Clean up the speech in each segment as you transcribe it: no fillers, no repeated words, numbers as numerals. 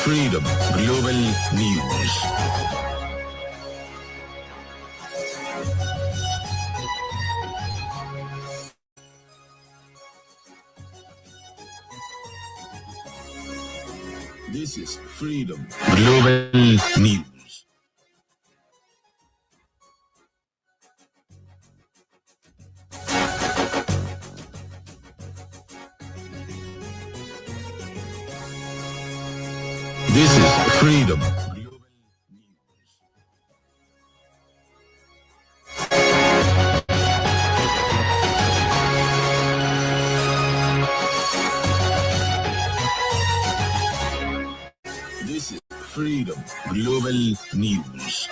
Freedom Global News. This is Freedom Global News. This is Freedom Global News. This is Freedom Global News.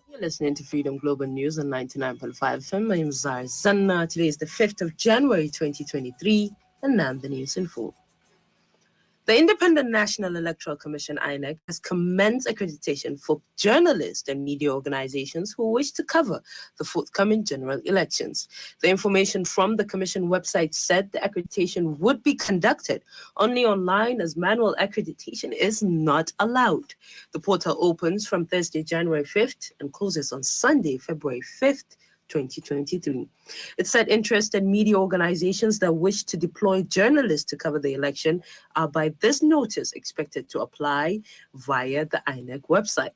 You're listening to Freedom Global News on 99.5 FM. My name is Zara Zanna. Today is the 5th of January 2023, and now the news in full. The Independent National Electoral Commission, INEC, has commenced accreditation for journalists and media organizations who wish to cover the forthcoming general elections. The information from the Commission website said the accreditation would be conducted only online, as manual accreditation is not allowed. The portal opens from Thursday, January 5th and closes on Sunday, February 5th, 2023. It said interested media organizations that wish to deploy journalists to cover the election are by this notice expected to apply via the INEC website.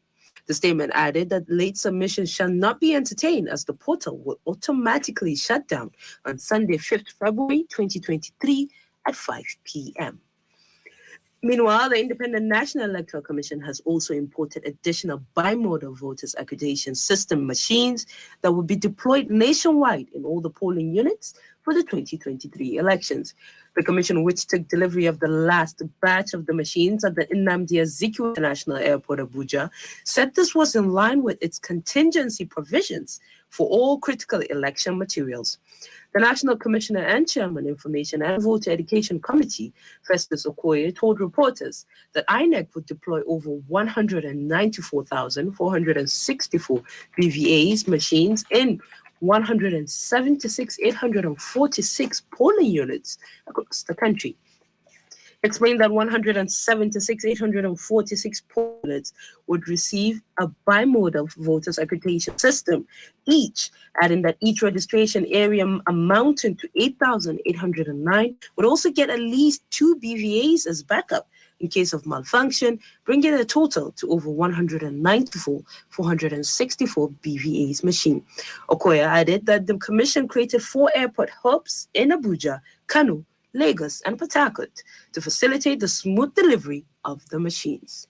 The statement added that late submissions shall not be entertained, as the portal will automatically shut down on Sunday, 5th February 2023 at 5 p.m. Meanwhile, the Independent National Electoral Commission has also imported additional bimodal voters accreditation system machines that will be deployed nationwide in all the polling units for the 2023 elections. The commission, which took delivery of the last batch of the machines at the Nnamdi Azikiwe International Airport, Abuja, said this was in line with its contingency provisions for all critical election materials. The National Commissioner and Chairman, Information and Voter Education Committee, Festus Okoye, told reporters that INEC would deploy over 194,464 BVAs machines in 176,846 polling units across the country. Explained that 176,846 polling units would receive a bimodal voters accreditation system each, adding that each registration area amounting to 8,809 would also get at least 2 BVAs as backup in case of malfunction, bringing the total to over 194,464 BVAs machine. Okoye added that the commission created 4 airport hubs in Abuja, Kano, Lagos, and Port Harcourt to facilitate the smooth delivery of the machines.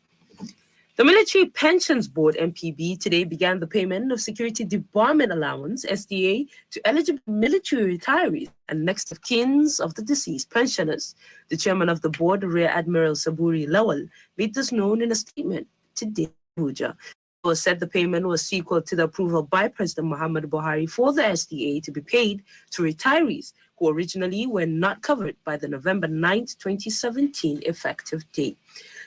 The Military Pensions Board, MPB, today began the payment of Security Debarment Allowance, SDA, to eligible military retirees and next of kins of the deceased pensioners. The chairman of the board, Rear Admiral Saburi Lawal, made this known in a statement today in Abuja. Lawal said the payment was sequel to the approval by President Muhammad Buhari for the SDA to be paid to retirees who originally were not covered by the November 9, 2017 effective date.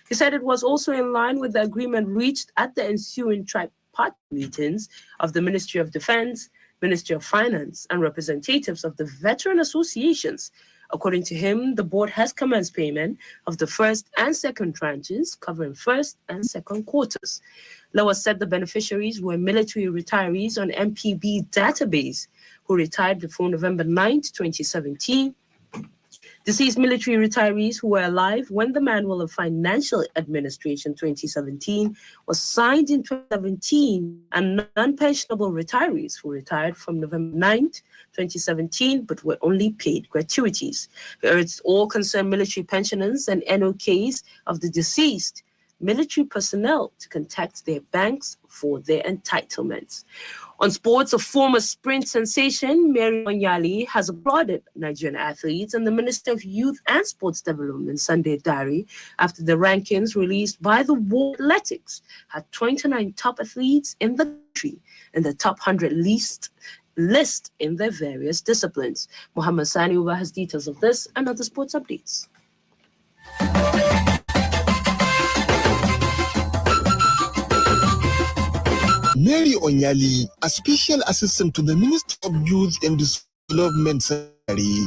He said it was also in line with the agreement reached at the ensuing tripartite meetings of the Ministry of Defense, Ministry of Finance, and representatives of the veteran associations. According to him, the board has commenced payment of the first and second tranches, covering first and second quarters. Lawal said the beneficiaries were military retirees on MPB database who retired before November 9, 2017, deceased military retirees who were alive when the Manual of Financial Administration 2017 was signed in 2017, and non-pensionable retirees who retired from November 9, 2017, but were only paid gratuities. He urged all concerned military pensioners and NOKs of the deceased military personnel to contact their banks for their entitlements. On sports, a former sprint sensation, Mary Onyali, has applauded Nigerian athletes and the Minister of Youth and Sports Development, Sunday Diary, after the rankings released by the World Athletics had 29 top athletes in the country and the top 100 list in their various disciplines. Mohammed Sani Uba has details of this and other sports updates. Mary Onyali, a special assistant to the Minister of Youth and Development,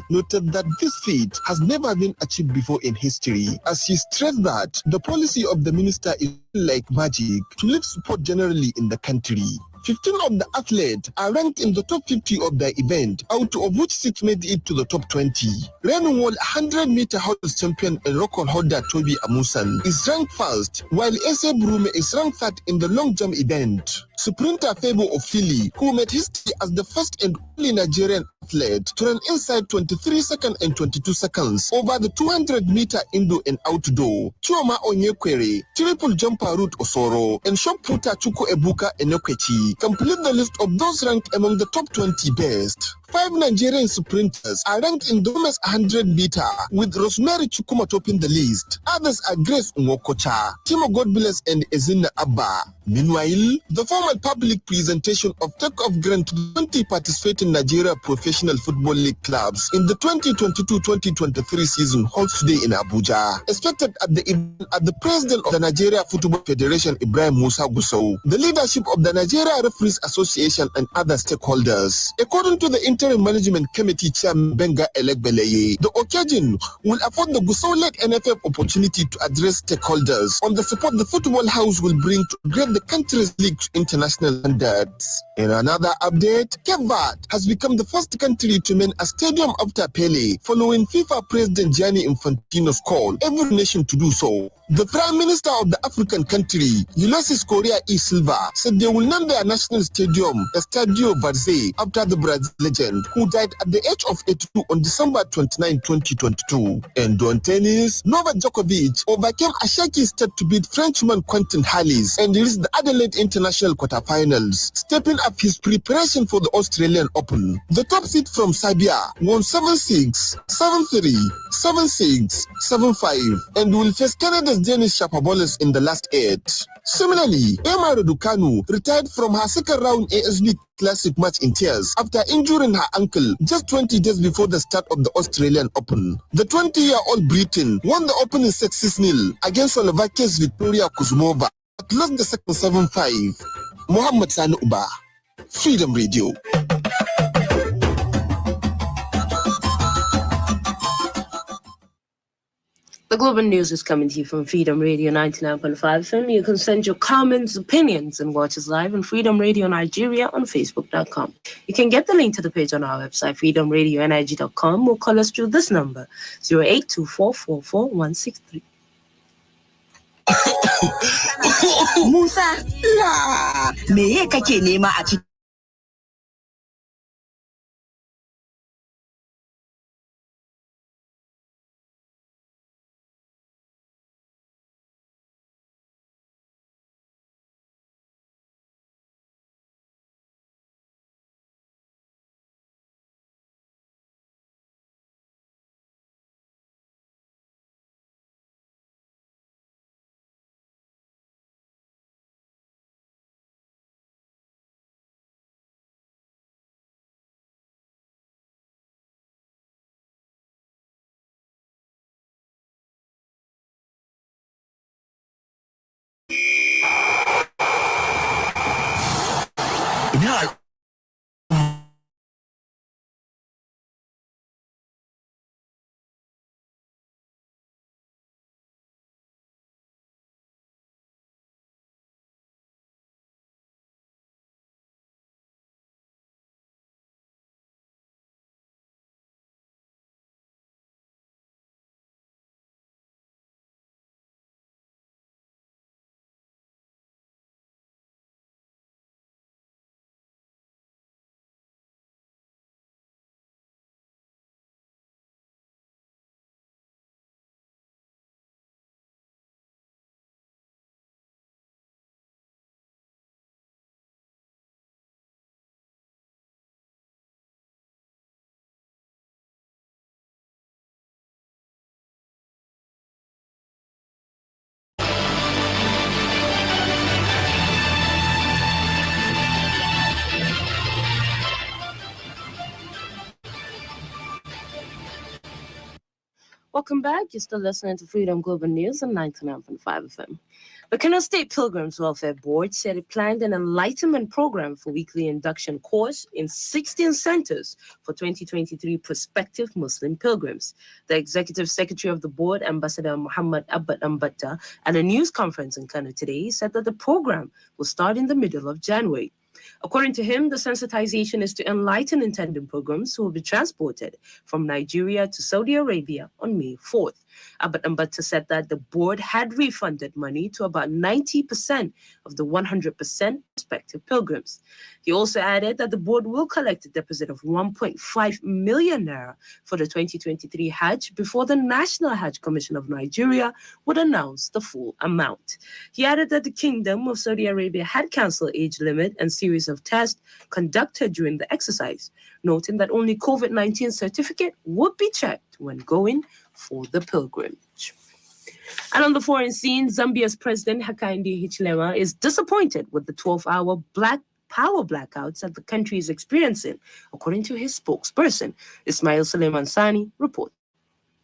noted that this feat has never been achieved before in history, as he stressed that the policy of the minister is like magic to lift sport generally in the country. 15 of the athletes are ranked in the top 50 of the event, out of which 6 made it to the top 20. Reigning world 100-meter hurdles champion and record holder Toby Amusan is ranked first, while Ese Brume is ranked third in the long jump event. Sprinter Febo Ofili, who made history as the first and only Nigerian athlete to run inside 23 seconds and 22 seconds over the 200-meter indoor and outdoor. Chioma Onyekwere, triple jumper Ruth Osoro, and shot putter Chuku Ebuka Enokwechi complete the list of those ranked among the top 20 best. 5 Nigerian sprinters are ranked in the women's 100-meter, with Rosemary Chukuma topping the list. Others are Grace Nwokocha, Timo Godbless, and Ezina Abba. Meanwhile, the formal public presentation of take-off grant to 20 participating Nigeria Professional Football League clubs in the 2022-2023 season holds today in Abuja. Expected at the event at the President of the Nigeria Football Federation, Ibrahim Musa Gusau, the leadership of the Nigeria Referees Association, and other stakeholders. According to the Interim Management Committee Chairman Benga Elegbeleye, the occasion will afford the Gusau-led NFF opportunity to address stakeholders on the support the Football House will bring to upgrade the country's league to international standards. In another update, Cape Verde has become the first country to name a stadium after Pele, following FIFA President Gianni Infantino's call every nation to do so. The Prime Minister of the African country, Ulysses Correa E. Silva, said they will name their national stadium Estadio Varze after the Brazil legend who died at the age of 82 on December 29, 2022. And on tennis, Novak Djokovic overcame a shaky start to beat Frenchman Quentin Halys and reached the Adelaide International quarterfinals, stepping up his preparation for the Australian Open. The top seed from Serbia won 7-6, 7-3, 7-6, 7-5, and will face Canada's Denis Shapovalov in the last 8. Similarly, Kano retired from her second round ASB Classic match in tears after injuring her ankle just 20 days before the start of the Australian Open. The 20-year-old Briton won the opening 6-0 against Slovakia's Victoria Kuzmova, but lost the second 7-5. Muhammad Sani Uba, Freedom Radio. The Global News is coming to you from Freedom Radio 99.5 FM. You can send your comments, opinions, and watch us live on Freedom Radio Nigeria on Facebook.com. You can get the link to the page on our website, freedomradionig.com, or call us through this number, 082444163. Musa, me kake nema a cikin Welcome back. You're still listening to Freedom Global News on 99.5 FM. The Kano State Pilgrims Welfare Board said it planned an enlightenment program for weekly induction course in 16 centers for 2023 prospective Muslim pilgrims. The executive secretary of the board, Ambassador Muhammad Abad Ambata, at a news conference in Kano today, said that the program will start in the middle of January. According to him, the sensitization is to enlighten intending pilgrims who will be transported from Nigeria to Saudi Arabia on May 4th. Abad Ambata said that the board had refunded money to about 90% of the 100% prospective pilgrims. He also added that the board will collect a deposit of 1.5 million naira for the 2023 Hajj before the National Hajj Commission of Nigeria would announce the full amount. He added that the Kingdom of Saudi Arabia had cancelled age limit and series of tests conducted during the exercise, noting that only COVID-19 certificate would be checked when going for the pilgrimage. And on the foreign scene, Zambia's President Hakainde Hichilema is disappointed with the 12-hour power blackouts that the country is experiencing, according to his spokesperson. Ismail Suleiman Sani reports.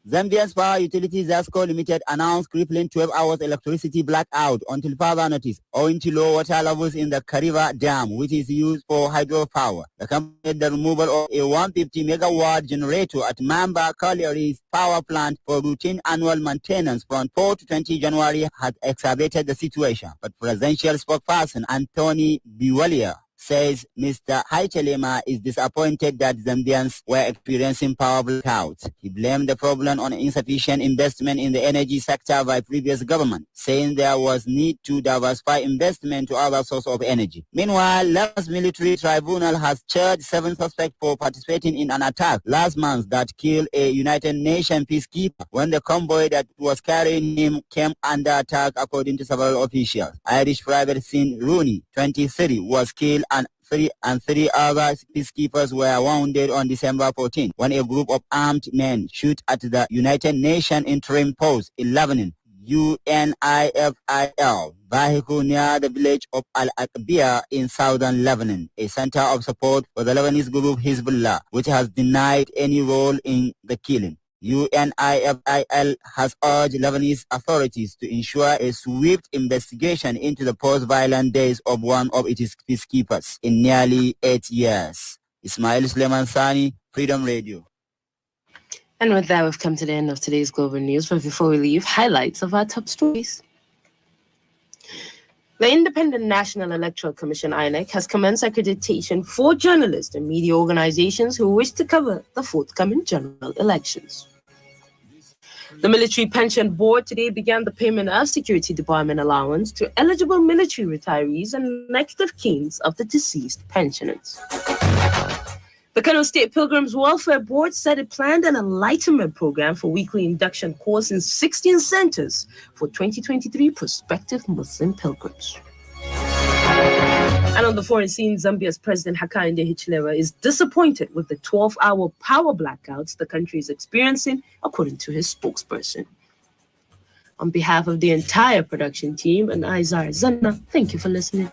Zambia's Power Utilities ZASCO Limited announced crippling 12 hours electricity blackout until further notice, owing to low water levels in the Kariva Dam, which is used for hydropower. The company said the removal of a 150 megawatt generator at Mamba Colliery's power plant for routine annual maintenance from 4 to 20 January had exacerbated the situation. But presidential spokesperson Anthony Biwalia says Mr. Hichilema is disappointed that Zambians were experiencing power blackouts. He blamed the problem on insufficient investment in the energy sector by previous government, saying there was need to diversify investment to other sources of energy. Meanwhile, Lagos Military Tribunal has charged 7 suspects for participating in an attack last month that killed a United Nations peacekeeper when the convoy that was carrying him came under attack, according to several officials. Irish Private Sin Rooney, 23, was killed and three other peacekeepers were wounded on December 14 when a group of armed men shot at the United Nations interim post in Lebanon, UNIFIL, vehicle near the village of Al-Aqbiya in southern Lebanon, a center of support for the Lebanese group Hezbollah, which has denied any role in the killing. UNIFIL has urged Lebanese authorities to ensure a swift investigation into the post-violent days of one of its peacekeepers in nearly 8 years. Ismail Suleiman Sani, Freedom Radio. And with that, we've come to the end of today's Global News. But before we leave, highlights of our top stories. The Independent National Electoral Commission, INEC, has commenced accreditation for journalists and media organizations who wish to cover the forthcoming general elections. The Military Pension Board today began the payment of Security Department allowance to eligible military retirees and next of kin of the deceased pensioners. The Kano State Pilgrims Welfare Board said it planned an enlightenment program for weekly induction course in 16 centers for 2023 prospective Muslim pilgrims. And on the foreign scene, Zambia's President Hakainde Hichilema is disappointed with the 12-hour power blackouts the country is experiencing, according to his spokesperson. On behalf of the entire production team and Izar Zanna, thank you for listening.